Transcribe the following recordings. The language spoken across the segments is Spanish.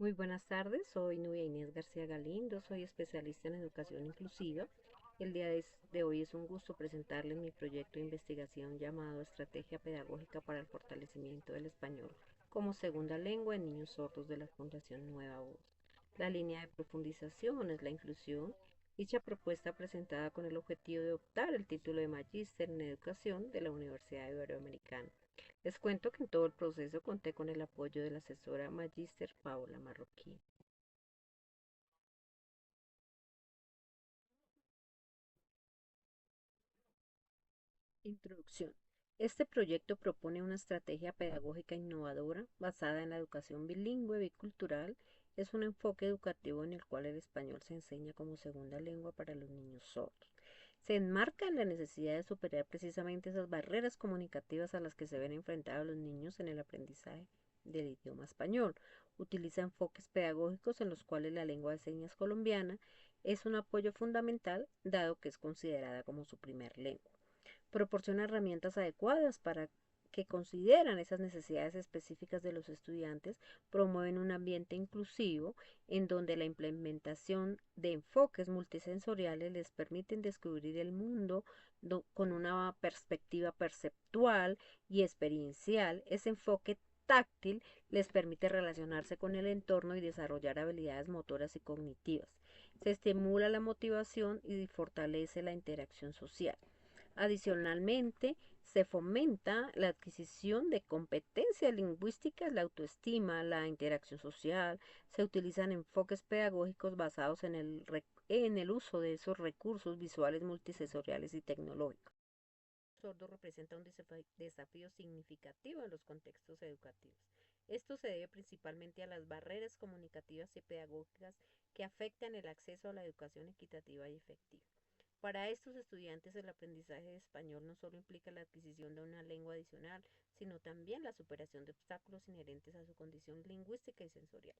Muy buenas tardes, soy Nubia Inés García Galindo, soy especialista en educación inclusiva. El día de hoy es un gusto presentarles mi proyecto de investigación llamado Estrategia Pedagógica para el Fortalecimiento del Español como Segunda Lengua en Niños Sordos de la Fundación Nueva Voz. La línea de profundización es la inclusión. Dicha propuesta presentada con el objetivo de optar el título de Magíster en Educación de la Universidad Iberoamericana. Les cuento que en todo el proceso conté con el apoyo de la asesora Magíster Paola Marroquín. Introducción. Este proyecto propone una estrategia pedagógica innovadora basada en la educación bilingüe bicultural. Es un enfoque educativo en el cual el español se enseña como segunda lengua para los niños sordos. Se enmarca en la necesidad de superar precisamente esas barreras comunicativas a las que se ven enfrentados los niños en el aprendizaje del idioma español. Utiliza enfoques pedagógicos en los cuales la lengua de señas colombiana es un apoyo fundamental, dado que es considerada como su primer lengua. Proporciona herramientas adecuadas para que consideran esas necesidades específicas de los estudiantes, promueven un ambiente inclusivo en donde la implementación de enfoques multisensoriales les permiten descubrir el mundo con una perspectiva perceptual y experiencial. Ese enfoque táctil les permite relacionarse con el entorno y desarrollar habilidades motoras y cognitivas. Se estimula la motivación y fortalece la interacción social. Adicionalmente, se fomenta la adquisición de competencias lingüísticas, la autoestima, la interacción social. Se utilizan enfoques pedagógicos basados en el uso de esos recursos visuales multisensoriales y tecnológicos. El sordo representa un desafío significativo en los contextos educativos. Esto se debe principalmente a las barreras comunicativas y pedagógicas que afectan el acceso a la educación equitativa y efectiva. Para estos estudiantes el aprendizaje de español no solo implica la adquisición de una lengua adicional, sino también la superación de obstáculos inherentes a su condición lingüística y sensorial.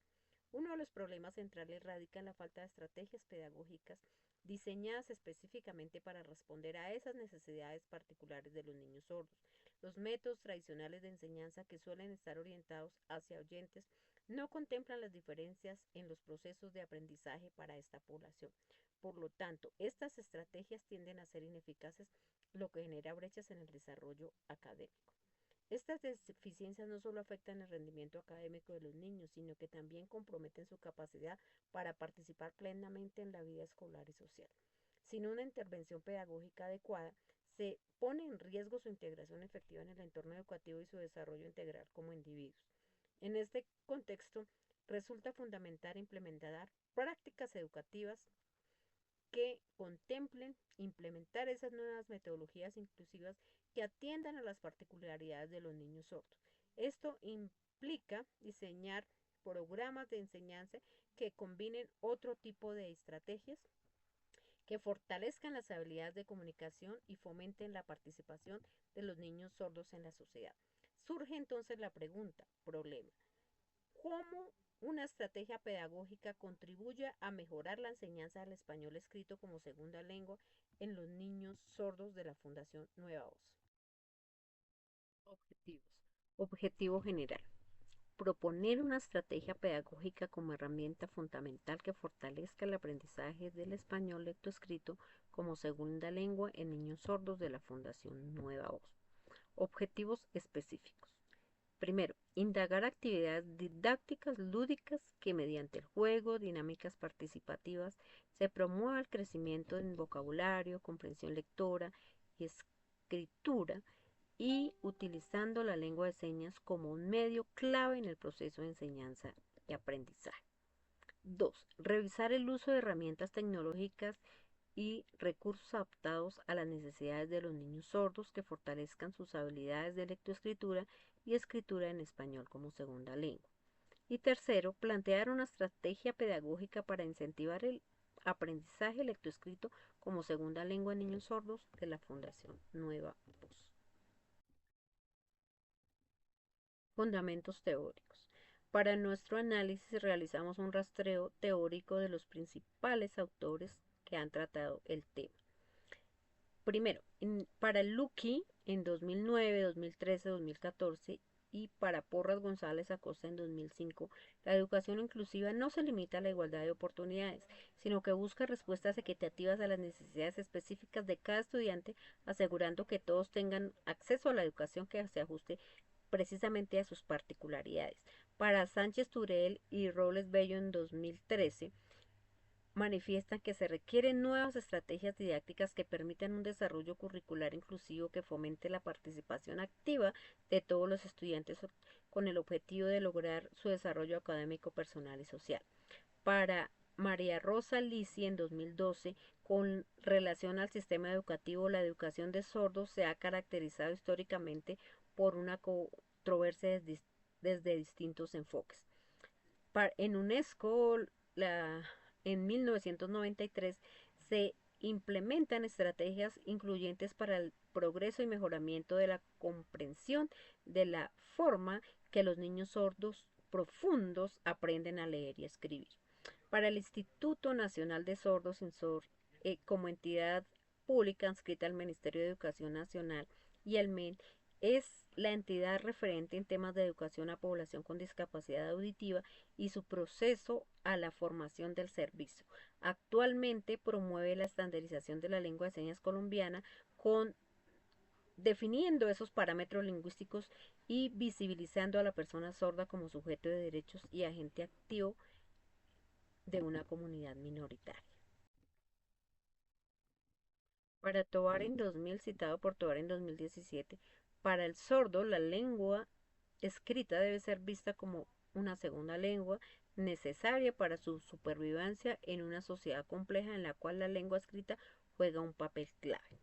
Uno de los problemas centrales radica en la falta de estrategias pedagógicas diseñadas específicamente para responder a esas necesidades particulares de los niños sordos. Los métodos tradicionales de enseñanza, que suelen estar orientados hacia oyentes, no contemplan las diferencias en los procesos de aprendizaje para esta población. Por lo tanto, estas estrategias tienden a ser ineficaces, lo que genera brechas en el desarrollo académico. Estas deficiencias no solo afectan el rendimiento académico de los niños, sino que también comprometen su capacidad para participar plenamente en la vida escolar y social. Sin una intervención pedagógica adecuada, se pone en riesgo su integración efectiva en el entorno educativo y su desarrollo integral como individuos. En este contexto, resulta fundamental implementar prácticas educativas que contemplen implementar esas nuevas metodologías inclusivas que atiendan a las particularidades de los niños sordos. Esto implica diseñar programas de enseñanza que combinen otro tipo de estrategias que fortalezcan las habilidades de comunicación y fomenten la participación de los niños sordos en la sociedad. Surge entonces la pregunta, problema, ¿cómo una estrategia pedagógica contribuye a mejorar la enseñanza del español escrito como segunda lengua en los niños sordos de la Fundación Nueva Voz? Objetivos. Objetivo general. Proponer una estrategia pedagógica como herramienta fundamental que fortalezca el aprendizaje del español lectoescrito como segunda lengua en niños sordos de la Fundación Nueva Voz. Objetivos específicos. Primero, indagar actividades didácticas lúdicas que mediante el juego, dinámicas participativas, se promueva el crecimiento en vocabulario, comprensión lectora y escritura, y utilizando la lengua de señas como un medio clave en el proceso de enseñanza y aprendizaje. 2. Revisar el uso de herramientas tecnológicas y recursos adaptados a las necesidades de los niños sordos que fortalezcan sus habilidades de lectoescritura y escritura en español como segunda lengua. Y tercero, plantear una estrategia pedagógica para incentivar el aprendizaje lectoescrito como segunda lengua en niños sordos de la Fundación Nueva Voz. Fundamentos teóricos. Para nuestro análisis realizamos un rastreo teórico de los principales autores que han tratado el tema. Primero, para el Lucky en 2009, 2013, 2014 y para Porras González Acosta en 2005, la educación inclusiva no se limita a la igualdad de oportunidades, sino que busca respuestas equitativas a las necesidades específicas de cada estudiante, asegurando que todos tengan acceso a la educación que se ajuste precisamente a sus particularidades. Para Sánchez Turel y Robles Bello en 2013, manifiestan que se requieren nuevas estrategias didácticas que permitan un desarrollo curricular inclusivo que fomente la participación activa de todos los estudiantes con el objetivo de lograr su desarrollo académico, personal y social. Para María Rosa Lisi en 2012, con relación al sistema educativo, la educación de sordos se ha caracterizado históricamente por una controversia desde distintos enfoques. En UNESCO, la, en 1993, se implementan estrategias incluyentes para el progreso y mejoramiento de la comprensión de la forma que los niños sordos profundos aprenden a leer y escribir. Para el Instituto Nacional de Sordos, INSOR, como entidad pública inscrita al Ministerio de Educación Nacional y el MEN, es la entidad referente en temas de educación a población con discapacidad auditiva y su proceso a la formación del servicio. Actualmente promueve la estandarización de la lengua de señas colombiana con definiendo esos parámetros lingüísticos y visibilizando a la persona sorda como sujeto de derechos y agente activo de una comunidad minoritaria. Para Tovar en 2000, citado por Tovar en 2017, para el sordo la lengua escrita debe ser vista como una segunda lengua necesaria para su supervivencia en una sociedad compleja en la cual la lengua escrita juega un papel clave.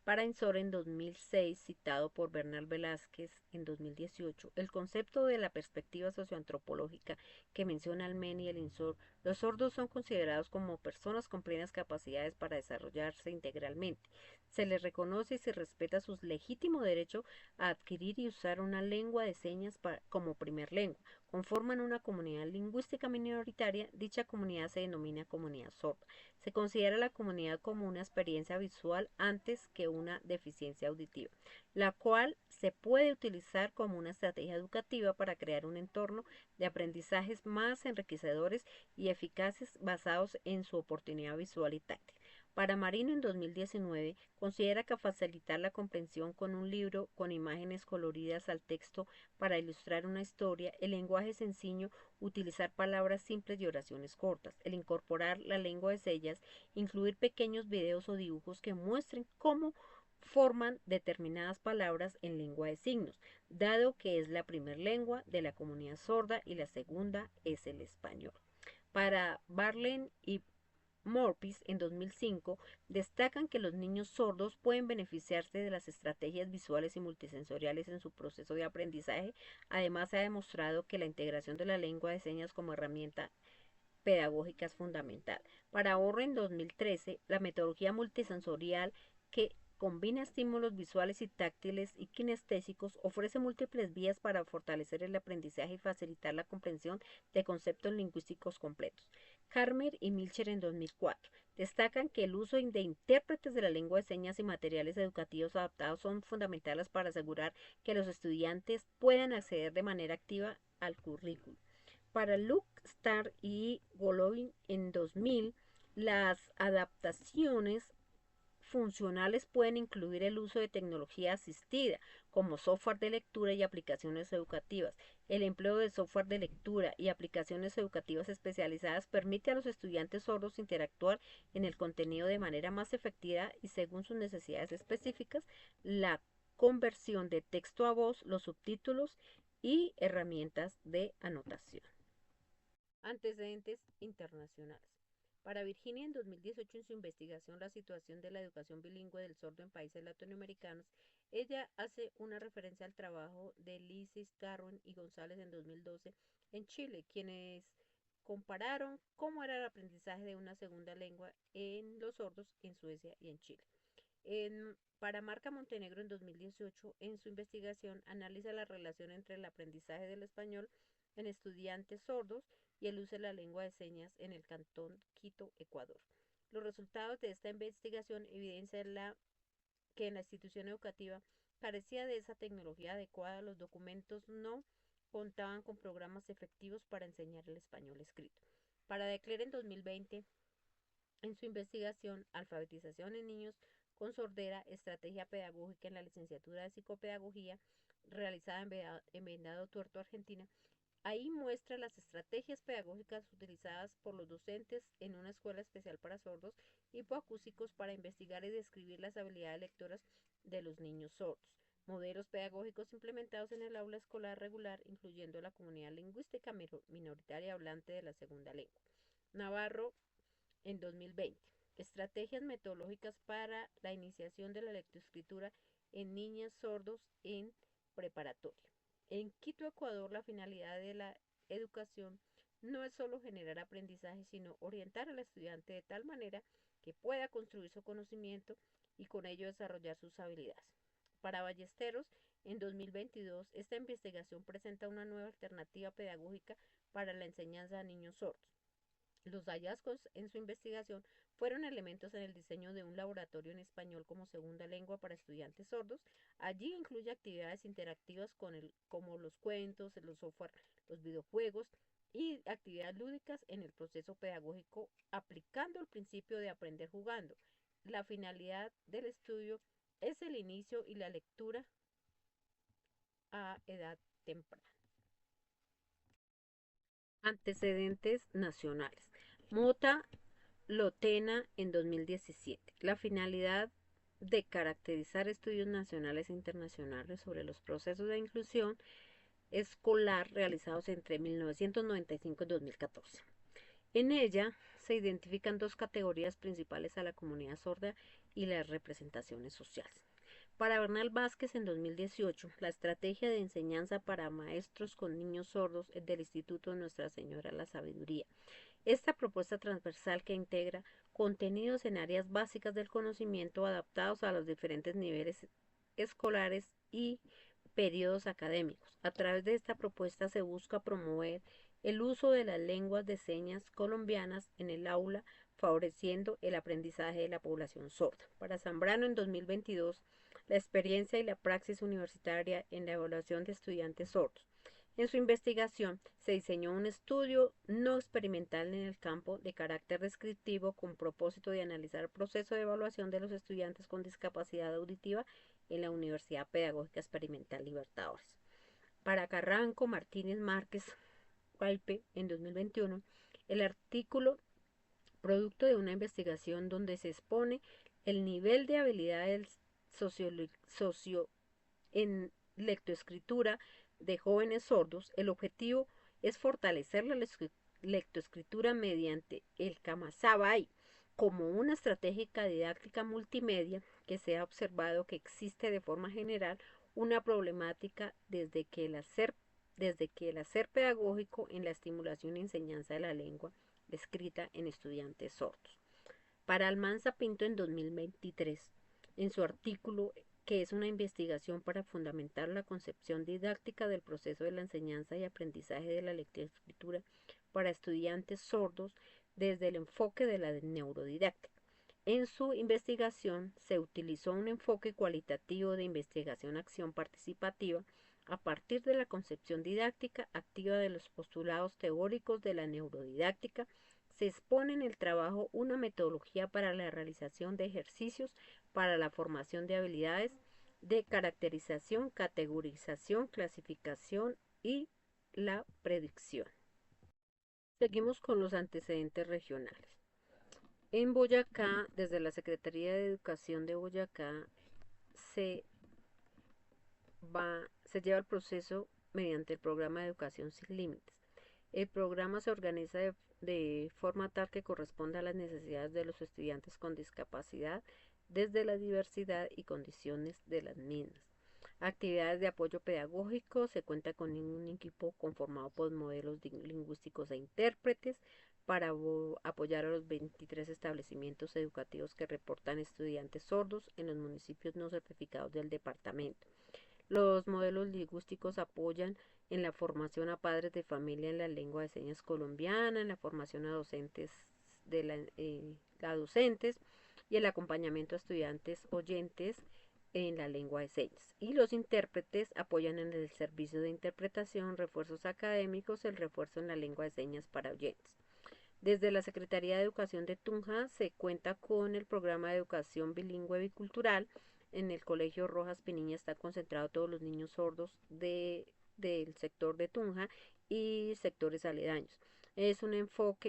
Para Ensor en 2006, citado por Bernal Velázquez en 2018, el concepto de la perspectiva socioantropológica que menciona el MEN y el INSOR, los sordos son considerados como personas con plenas capacidades para desarrollarse integralmente. Se les reconoce y se respeta su legítimo derecho a adquirir y usar una lengua de señas como primer lengua. Conforman una comunidad lingüística minoritaria, dicha comunidad se denomina comunidad sorda. Se considera la comunidad como una experiencia visual antes que una deficiencia auditiva, la cual se puede utilizar como una estrategia educativa para crear un entorno de aprendizajes más enriquecedores y eficaces basados en su oportunidad visual y táctil. Para Marino en 2019 considera que facilitar la comprensión con un libro con imágenes coloridas al texto para ilustrar una historia, el lenguaje sencillo, utilizar palabras simples y oraciones cortas, el incorporar la lengua de señas, incluir pequeños videos o dibujos que muestren cómo forman determinadas palabras en lengua de signos, dado que es la primera lengua de la comunidad sorda y la segunda es el español. Para Barlen y Morpis en 2005 destacan que los niños sordos pueden beneficiarse de las estrategias visuales y multisensoriales en su proceso de aprendizaje. Además, se ha demostrado que la integración de la lengua de señas como herramienta pedagógica es fundamental. Para Ahorro en 2013, la metodología multisensorial que combina estímulos visuales y táctiles y kinestésicos ofrece múltiples vías para fortalecer el aprendizaje y facilitar la comprensión de conceptos lingüísticos completos. Harmer y Milcher en 2004 destacan que el uso de intérpretes de la lengua de señas y materiales educativos adaptados son fundamentales para asegurar que los estudiantes puedan acceder de manera activa al currículo. Para Luke, Starr y Golovin en 2000, las adaptaciones funcionales pueden incluir el uso de tecnología asistida, como software de lectura y aplicaciones educativas. El empleo de software de lectura y aplicaciones educativas especializadas permite a los estudiantes sordos interactuar en el contenido de manera más efectiva y según sus necesidades específicas. La conversión de texto a voz, los subtítulos y herramientas de anotación. Antecedentes internacionales. Para Virginia en 2018 en su investigación La situación de la educación bilingüe del sordo en países latinoamericanos, ella hace una referencia al trabajo de Lisis, Darwin y González en 2012 en Chile, quienes compararon cómo era el aprendizaje de una segunda lengua en los sordos en Suecia y en Chile. Para Marca Montenegro en 2018, en su investigación, analiza la relación entre el aprendizaje del español en estudiantes sordos y el uso de la lengua de señas en el cantón Quito, Ecuador. Los resultados de esta investigación evidencian que en la institución educativa carecía de esa tecnología adecuada, los documentos no contaban con programas efectivos para enseñar el español escrito. Para Decler en 2020, en su investigación Alfabetización en niños con sordera, estrategia pedagógica en la licenciatura de psicopedagogía, realizada en Vendado Tuerto, Argentina, ahí muestra las estrategias pedagógicas utilizadas por los docentes en una escuela especial para sordos hipoacúsicos para investigar y describir las habilidades lectoras de los niños sordos. Modelos pedagógicos implementados en el aula escolar regular, incluyendo la comunidad lingüística minoritaria hablante de la segunda lengua. Navarro en 2020. Estrategias metodológicas para la iniciación de la lectoescritura en niños sordos en preparatoria. En Quito, Ecuador, la finalidad de la educación no es solo generar aprendizaje, sino orientar al estudiante de tal manera que pueda construir su conocimiento y con ello desarrollar sus habilidades. Para Ballesteros, en 2022, esta investigación presenta una nueva alternativa pedagógica para la enseñanza a niños sordos. Los hallazgos en su investigación fueron elementos en el diseño de un laboratorio en español como segunda lengua para estudiantes sordos. Allí incluye actividades interactivas como los cuentos, los software, los videojuegos y actividades lúdicas en el proceso pedagógico aplicando el principio de aprender jugando. La finalidad del estudio es el inicio y la lectura a edad temprana. Antecedentes nacionales. Mota Lotena en 2017. La finalidad de caracterizar estudios nacionales e internacionales sobre los procesos de inclusión escolar realizados entre 1995 y 2014. En ella se identifican dos categorías principales a la comunidad sorda y las representaciones sociales. Para Bernal Vázquez en 2018, la estrategia de enseñanza para maestros con niños sordos es del Instituto Nuestra Señora la Sabiduría. Esta propuesta transversal que integra contenidos en áreas básicas del conocimiento adaptados a los diferentes niveles escolares y periodos académicos. A través de esta propuesta se busca promover el uso de las lenguas de señas colombianas en el aula, favoreciendo el aprendizaje de la población sorda. Para Zambrano en 2022, la experiencia y la praxis universitaria en la evaluación de estudiantes sordos. En su investigación se diseñó un estudio no experimental en el campo de carácter descriptivo con propósito de analizar el proceso de evaluación de los estudiantes con discapacidad auditiva en la Universidad Pedagógica Experimental Libertadores. Para Carranco, Martínez Márquez, Gualpe, en 2021, el artículo producto de una investigación donde se expone el nivel de habilidades socio en lectoescritura de jóvenes sordos. El objetivo es fortalecer la lectoescritura mediante el Kamasabai como una estrategia didáctica multimedia que se ha observado que existe de forma general una problemática desde que el hacer pedagógico en la estimulación y enseñanza de la lengua escrita en estudiantes sordos. Para Almanza Pinto en 2023, en su artículo que es una investigación para fundamentar la concepción didáctica del proceso de la enseñanza y aprendizaje de la lectoescritura para estudiantes sordos desde el enfoque de la neurodidáctica. En su investigación se utilizó un enfoque cualitativo de investigación-acción participativa a partir de la concepción didáctica activa de los postulados teóricos de la neurodidáctica. Se expone en el trabajo una metodología para la realización de ejercicios para la formación de habilidades de caracterización, categorización, clasificación y la predicción. Seguimos con los antecedentes regionales. En Boyacá, desde la Secretaría de Educación de Boyacá, se lleva el proceso mediante el programa de Educación Sin Límites. El programa se organiza de forma tal que corresponda a las necesidades de los estudiantes con discapacidad desde la diversidad y condiciones de las mismas. Actividades de apoyo pedagógico, se cuenta con un equipo conformado por modelos lingüísticos e intérpretes para apoyar a los 23 establecimientos educativos que reportan estudiantes sordos en los municipios no certificados del departamento. Los modelos lingüísticos apoyan en la formación a padres de familia en la lengua de señas colombiana, en la formación a docentes a docentes y el acompañamiento a estudiantes oyentes en la lengua de señas. Y los intérpretes apoyan en el servicio de interpretación, refuerzos académicos, el refuerzo en la lengua de señas para oyentes. Desde la Secretaría de Educación de Tunja se cuenta con el programa de educación bilingüe bicultural. En el Colegio Rojas Piniña están concentrados todos los niños sordos del sector de Tunja y sectores aledaños.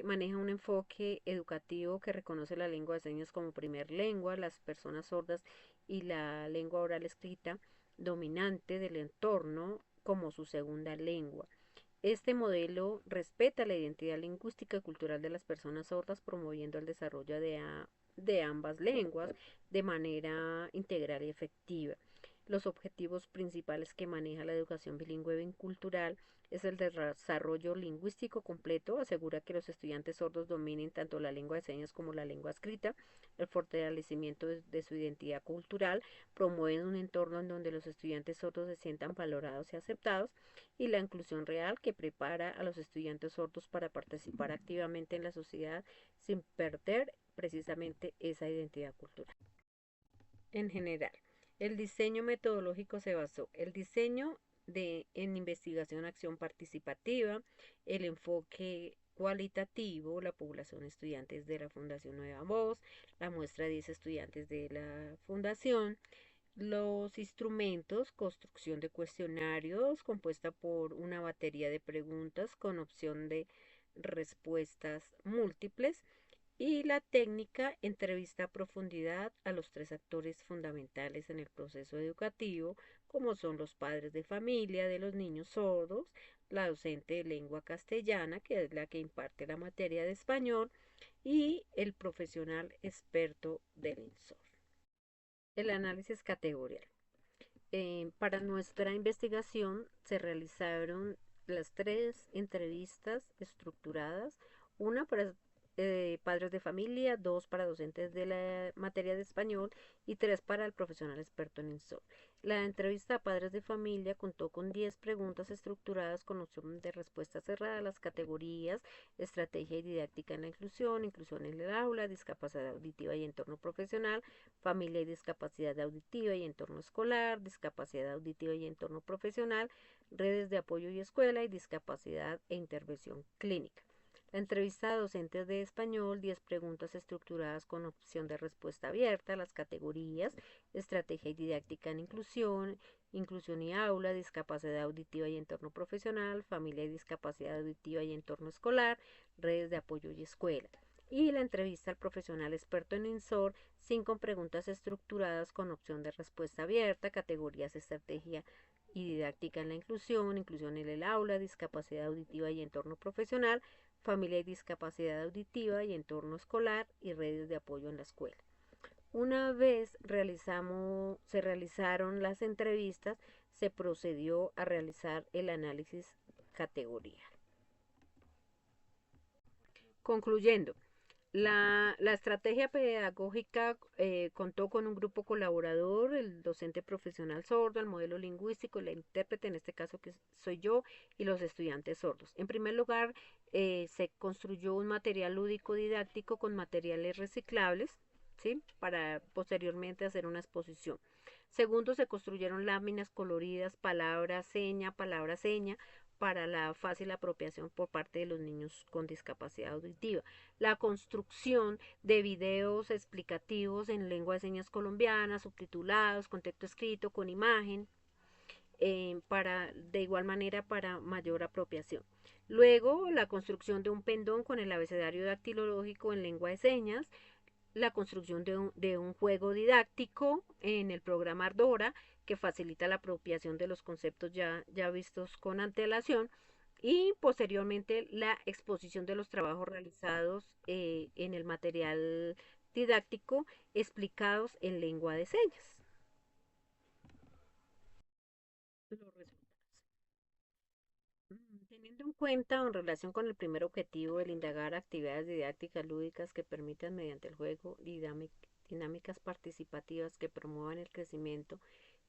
Maneja un enfoque educativo que reconoce la lengua de señas como primer lengua, las personas sordas y la lengua oral escrita dominante del entorno como su segunda lengua. Este modelo respeta la identidad lingüística y cultural de las personas sordas, promoviendo el desarrollo de ambas lenguas de manera integral y efectiva. Los objetivos principales que maneja la educación bilingüe bicultural es el desarrollo lingüístico completo, asegura que los estudiantes sordos dominen tanto la lengua de señas como la lengua escrita, el fortalecimiento de su identidad cultural, promueven un entorno en donde los estudiantes sordos se sientan valorados y aceptados, y la inclusión real, que prepara a los estudiantes sordos para participar activamente en la sociedad sin perder precisamente esa identidad cultural. En general, el diseño metodológico se basó en investigación acción participativa, el enfoque cualitativo, la población de estudiantes de la Fundación Nueva Voz, la muestra de 10 estudiantes de la Fundación, los instrumentos, construcción de cuestionarios compuesta por una batería de preguntas con opción de respuestas múltiples, y la técnica, entrevista a profundidad a los tres actores fundamentales en el proceso educativo, como son los padres de familia de los niños sordos, la docente de lengua castellana, que es la que imparte la materia de español, y el profesional experto del INSOR. El análisis categorial. Para nuestra investigación se realizaron las tres entrevistas estructuradas, una para padres de familia, dos para docentes de la materia de español y tres para el profesional experto en INSOR. La entrevista a padres de familia contó con 10 preguntas estructuradas con opción de respuesta cerrada a las categorías: estrategia y didáctica en la inclusión, inclusión en el aula, discapacidad auditiva y entorno profesional, familia y discapacidad auditiva y entorno escolar, discapacidad auditiva y entorno profesional, redes de apoyo y escuela, y discapacidad e intervención clínica. La entrevista a docentes de español, 10 preguntas estructuradas con opción de respuesta abierta, las categorías: estrategia y didáctica en inclusión, inclusión y aula, discapacidad auditiva y entorno profesional, familia y discapacidad auditiva y entorno escolar, redes de apoyo y escuela. Y la entrevista al profesional experto en INSOR, 5 preguntas estructuradas con opción de respuesta abierta, categorías: estrategia y didáctica en la inclusión, inclusión en el aula, discapacidad auditiva y entorno profesional, familia y discapacidad auditiva y entorno escolar, y redes de apoyo en la escuela. Una vez se realizaron las entrevistas, se procedió a realizar el análisis categorial. Concluyendo, la estrategia pedagógica contó con un grupo colaborador, el docente profesional sordo, el modelo lingüístico, la intérprete, en este caso que soy yo, y los estudiantes sordos. En primer lugar, se construyó un material lúdico didáctico con materiales reciclables, ¿sí?, para posteriormente hacer una exposición. Segundo, se construyeron láminas coloridas, palabra-seña, para la fácil apropiación por parte de los niños con discapacidad auditiva. La construcción de videos explicativos en lengua de señas colombiana, subtitulados, con texto escrito, con imagen, de igual manera para mayor apropiación. Luego, la construcción de un pendón con el abecedario dactilológico en lengua de señas, la construcción de un juego didáctico en el programa Ardora, que facilita la apropiación de los conceptos ya vistos con antelación, y posteriormente la exposición de los trabajos realizados en el material didáctico explicados en lengua de señas. Los resultados. Teniendo en cuenta, en relación con el primer objetivo, el indagar actividades didácticas lúdicas que permitan mediante el juego dinámicas participativas que promuevan el crecimiento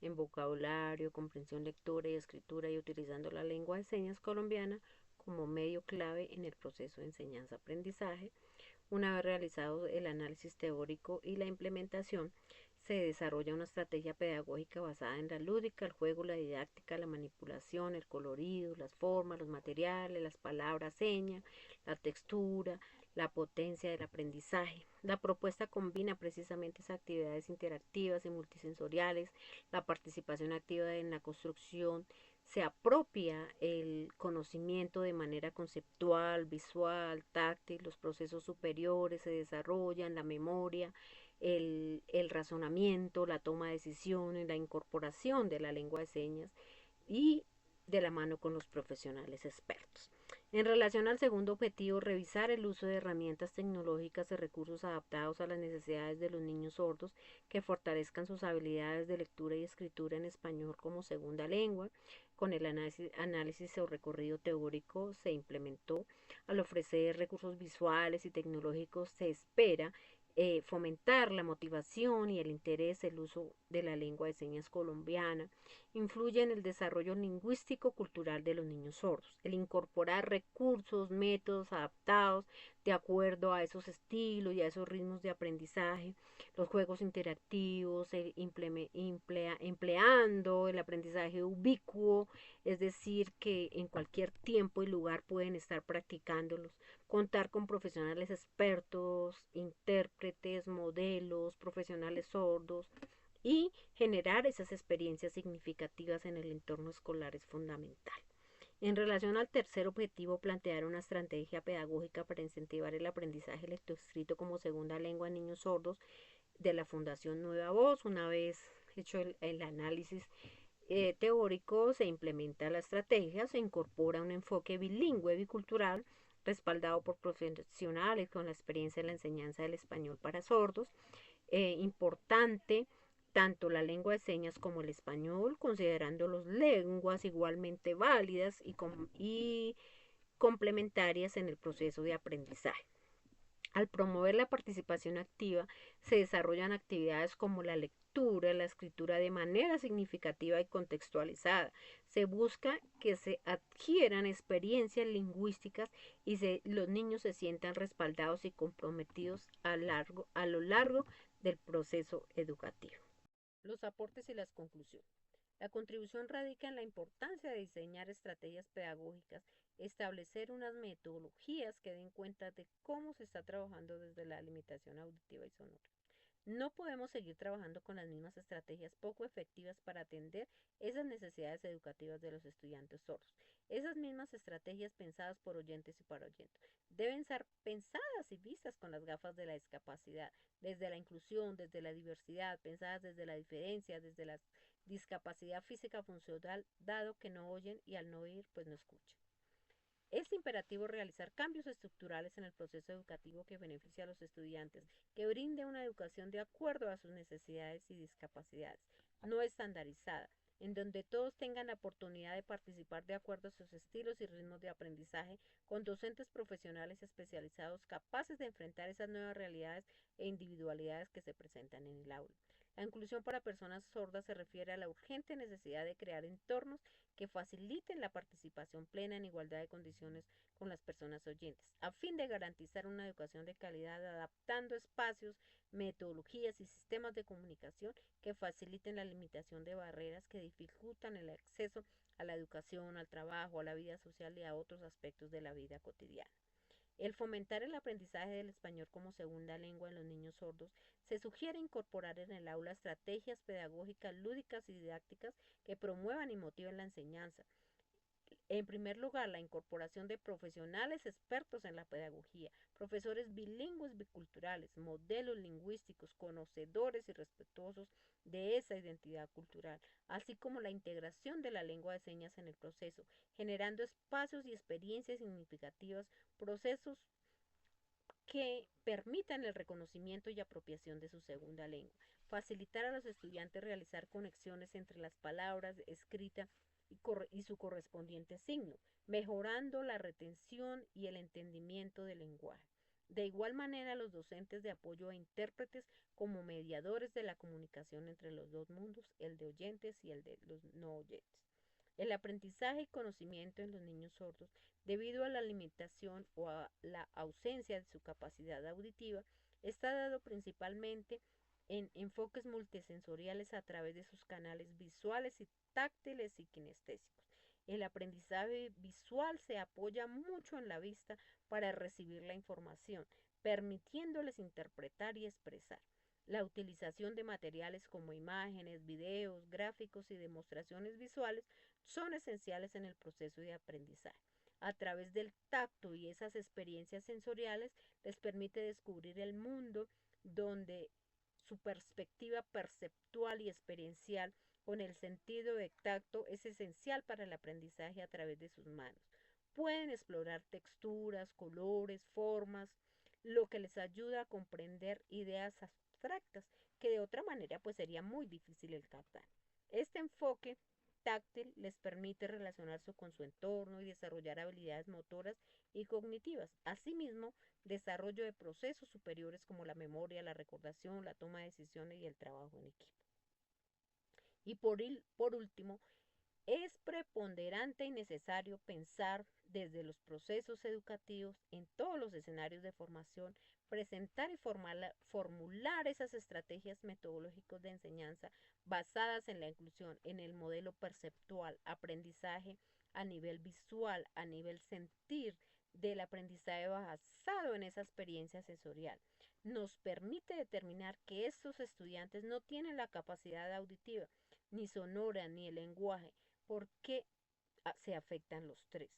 en vocabulario, comprensión lectora y escritura, y utilizando la lengua de señas colombiana como medio clave en el proceso de enseñanza-aprendizaje. Una vez realizado el análisis teórico y la implementación, se desarrolla una estrategia pedagógica basada en la lúdica, el juego, la didáctica, la manipulación, el colorido, las formas, los materiales, las palabras, señas, la textura, la potencia del aprendizaje. La propuesta combina precisamente esas actividades interactivas y multisensoriales, la participación activa en la construcción, se apropia el conocimiento de manera conceptual, visual, táctil, los procesos superiores se desarrollan, la memoria, el razonamiento, la toma de decisiones, la incorporación de la lengua de señas y de la mano con los profesionales expertos. En relación al segundo objetivo, revisar el uso de herramientas tecnológicas y recursos adaptados a las necesidades de los niños sordos que fortalezcan sus habilidades de lectura y escritura en español como segunda lengua. Con el análisis o recorrido teórico se implementó. Al ofrecer recursos visuales y tecnológicos se espera fomentar la motivación y el interés, el uso de la lengua de señas colombiana, influye en el desarrollo lingüístico-cultural de los niños sordos. El incorporar recursos, métodos adaptados de acuerdo a esos estilos y a esos ritmos de aprendizaje, los juegos interactivos, empleando el aprendizaje ubicuo, es decir, que en cualquier tiempo y lugar pueden estar practicándolos, contar con profesionales expertos, intérpretes, modelos, profesionales sordos y generar esas experiencias significativas en el entorno escolar es fundamental. En relación al tercer objetivo, plantear una estrategia pedagógica para incentivar el aprendizaje lectoescrito como segunda lengua en niños sordos de la Fundación Nueva Voz. Una vez hecho el análisis teórico, se implementa la estrategia, se incorpora un enfoque bilingüe, bicultural, respaldado por profesionales con la experiencia en la enseñanza del español para sordos. Importante tanto la lengua de señas como el español, considerando las lenguas igualmente válidas y complementarias en el proceso de aprendizaje. Al promover la participación activa, se desarrollan actividades como la lectura, la escritura de manera significativa y contextualizada. Se busca que se adquieran experiencias lingüísticas y los niños se sientan respaldados y comprometidos a lo largo del proceso educativo. Los aportes y las conclusiones. La contribución radica en la importancia de diseñar estrategias pedagógicas, establecer unas metodologías que den cuenta de cómo se está trabajando desde la limitación auditiva y sonora. No podemos seguir trabajando con las mismas estrategias poco efectivas para atender esas necesidades educativas de los estudiantes sordos. Esas mismas estrategias pensadas por oyentes y para oyentes deben ser pensadas y vistas con las gafas de la discapacidad, desde la inclusión, desde la diversidad, pensadas desde la diferencia, desde la discapacidad física funcional, dado que no oyen y al no oír, pues no escuchan. Es imperativo realizar cambios estructurales en el proceso educativo que beneficie a los estudiantes, que brinde una educación de acuerdo a sus necesidades y discapacidades, no estandarizada, en donde todos tengan la oportunidad de participar de acuerdo a sus estilos y ritmos de aprendizaje, con docentes profesionales especializados capaces de enfrentar esas nuevas realidades e individualidades que se presentan en el aula. La inclusión para personas sordas se refiere a la urgente necesidad de crear entornos que faciliten la participación plena en igualdad de condiciones con las personas oyentes, a fin de garantizar una educación de calidad adaptando espacios, metodologías y sistemas de comunicación que faciliten la limitación de barreras que dificultan el acceso a la educación, al trabajo, a la vida social y a otros aspectos de la vida cotidiana. El fomentar el aprendizaje del español como segunda lengua en los niños sordos, se sugiere incorporar en el aula estrategias pedagógicas lúdicas y didácticas que promuevan y motiven la enseñanza. En primer lugar, la incorporación de profesionales expertos en la pedagogía, profesores bilingües biculturales, modelos lingüísticos, conocedores y respetuosos de esa identidad cultural, así como la integración de la lengua de señas en el proceso, generando espacios y experiencias significativas, procesos que permitan el reconocimiento y apropiación de su segunda lengua, facilitar a los estudiantes realizar conexiones entre las palabras escritas y su correspondiente signo, mejorando la retención y el entendimiento del lenguaje. De igual manera, los docentes de apoyo a intérpretes como mediadores de la comunicación entre los dos mundos, el de oyentes y el de los no oyentes. El aprendizaje y conocimiento en los niños sordos, debido a la limitación o a la ausencia de su capacidad auditiva, está dado principalmente en enfoques multisensoriales a través de sus canales visuales y táctiles y kinestésicos. El aprendizaje visual se apoya mucho en la vista para recibir la información, permitiéndoles interpretar y expresar. La utilización de materiales como imágenes, videos, gráficos y demostraciones visuales son esenciales en el proceso de aprendizaje. A través del tacto y esas experiencias sensoriales les permite descubrir el mundo donde su perspectiva perceptual y experiencial con el sentido de tacto es esencial para el aprendizaje a través de sus manos. Pueden explorar texturas, colores, formas, lo que les ayuda a comprender ideas abstractas que de otra manera pues sería muy difícil el captar. Este enfoque táctil les permite relacionarse con su entorno y desarrollar habilidades motoras y cognitivas. Asimismo, desarrollo de procesos superiores como la memoria, la recordación, la toma de decisiones y el trabajo en equipo. Y por último, es preponderante y necesario pensar desde los procesos educativos en todos los escenarios de formación, presentar y formular esas estrategias metodológicas de enseñanza basadas en la inclusión, en el modelo perceptual, aprendizaje a nivel visual, a nivel sentir, del aprendizaje basado en esa experiencia sensorial. Nos permite determinar que estos estudiantes no tienen la capacidad auditiva, ni sonora, ni el lenguaje, por qué se afectan los tres.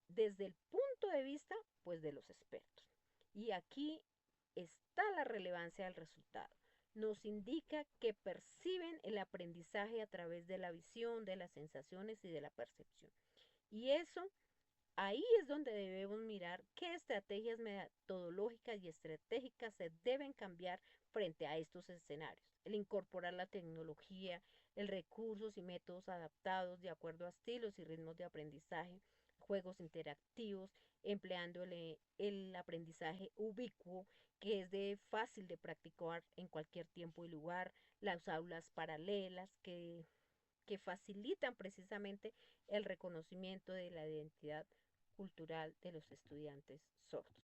Desde el punto de vista, pues, de los expertos. Y aquí está la relevancia del resultado. Nos indica que perciben el aprendizaje a través de la visión, de las sensaciones y de la percepción. Y eso, ahí es donde debemos mirar qué estrategias metodológicas y estratégicas se deben cambiar frente a estos escenarios. El incorporar la tecnología, el recursos y métodos adaptados de acuerdo a estilos y ritmos de aprendizaje, juegos interactivos, empleando el aprendizaje ubicuo, que es de fácil de practicar en cualquier tiempo y lugar, las aulas paralelas que facilitan precisamente el reconocimiento de la identidad cultural de los estudiantes sordos.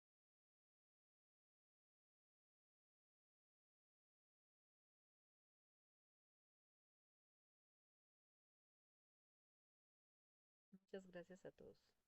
Muchas gracias a todos.